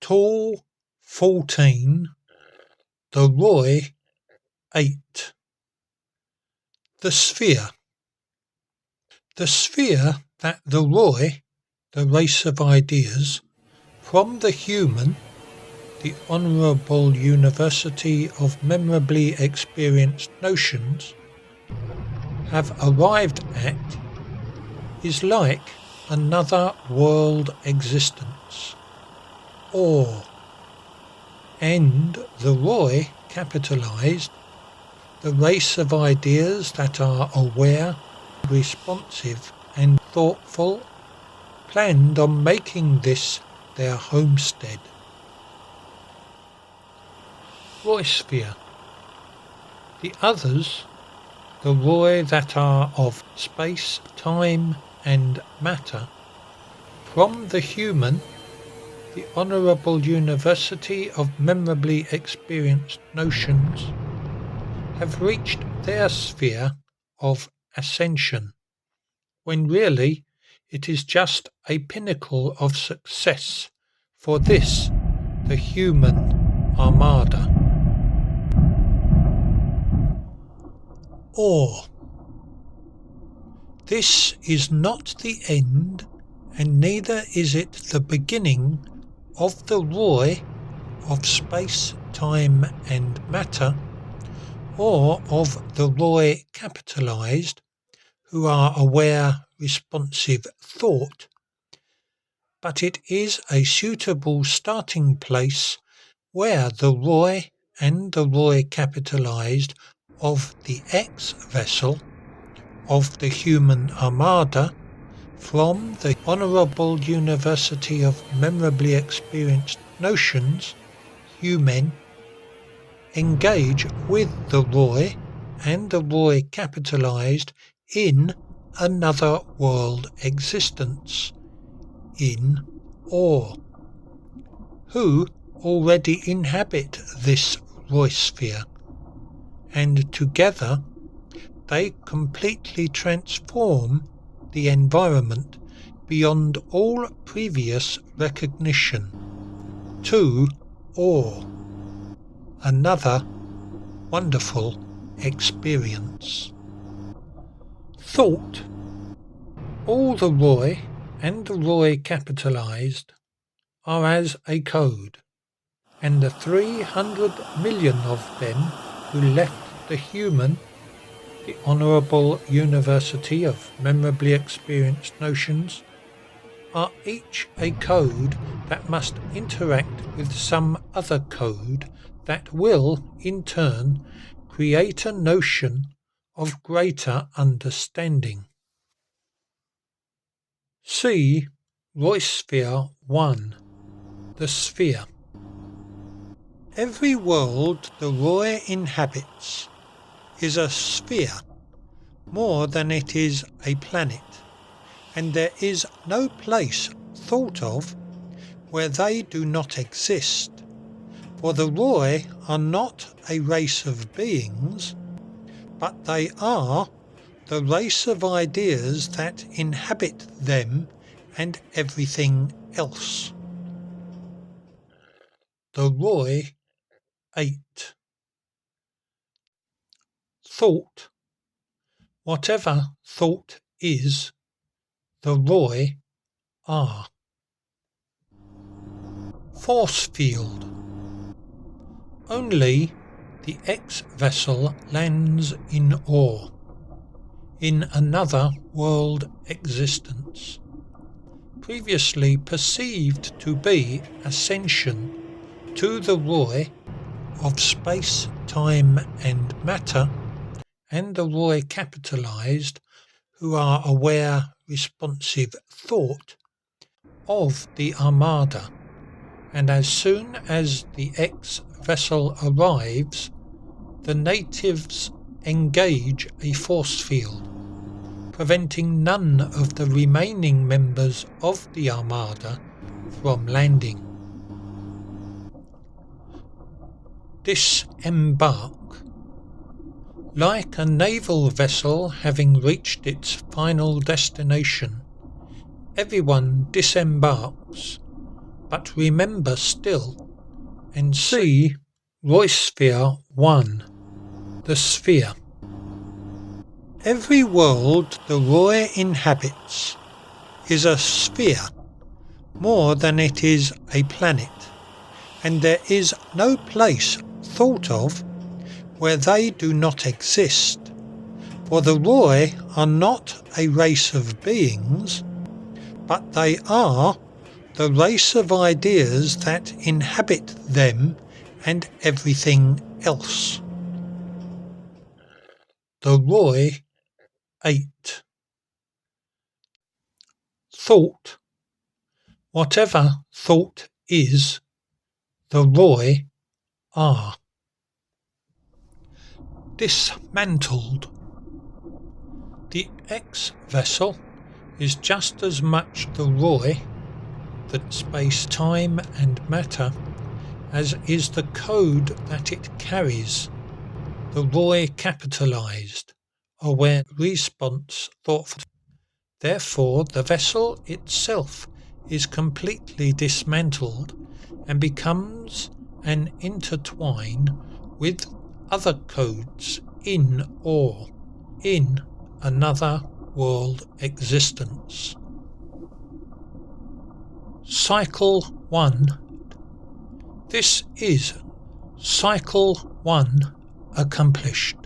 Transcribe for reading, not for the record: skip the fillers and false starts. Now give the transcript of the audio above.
Tall 14, the Roy 8. The Sphere. The sphere that the Roy, the race of ideas, from the human, the honourable university of memorably experienced notions, have arrived at, is like another world existence, or, and the Roy capitalised, the race of ideas that are aware, responsive and thoughtful, planned on making this their homestead. Roisphere. The others, the Roy that are of space, time and matter, from the human, the honourable university of memorably experienced notions, have reached their sphere of ascension, when really it is just a pinnacle of success for this, the human armada. Or, this is not the end, and neither is it the beginning of the Roy of space, time and matter, or of the Roy capitalised, who are aware, responsive thought, but it is a suitable starting place where the Roy and the Roy capitalised of the X-vessel of the human armada from the honourable university of memorably experienced notions, human, engage with the Roy and the Roy capitalised in another world existence, in or, who already inhabit this Roisphere, and together they completely transform the environment beyond all previous recognition to or, another wonderful experience. Thought. All the Roy and the Roy capitalised are as a code, and the 300 million of them who left the human, the honourable university of memorably experienced notions, are each a code that must interact with some other code that will, in turn, create a notion of greater understanding. See Roisphere 1. The Sphere. Every world the Roy inhabits is a sphere more than it is a planet, and there is no place thought of where they do not exist, for the Roy are not a race of beings, but they are the race of ideas that inhabit them and everything else. The Roy 8. Thought. Whatever thought is, the Roy are. Forcefield. Only the X-vessel lands in ore, in another world existence, previously perceived to be ascension to the Roy of space, time and matter, and the Roy capitalised, who are aware, responsive thought of the armada, and as soon as the X-vessel arrives, the natives engage a force field, preventing none of the remaining members of the armada from landing. Disembark. Like a naval vessel having reached its final destination, everyone disembarks, but remember still, and see Roisphere 1, the sphere. Every world the Roi inhabits is a sphere more than it is a planet, and there is no place thought of where they do not exist, for the Roi are not a race of beings, but they are the race of ideas that inhabit them and everything else. The Roi 8. Thought. Whatever thought is, the Roi are. Dismantled. The X-vessel is just as much the Roi, the space, time and matter, as is the code that it carries, the Roi capitalized, aware response thoughtful. Therefore the vessel itself is completely dismantled and becomes an intertwine with other codes in another world existence. Cycle 1. This is Cycle 1 accomplished.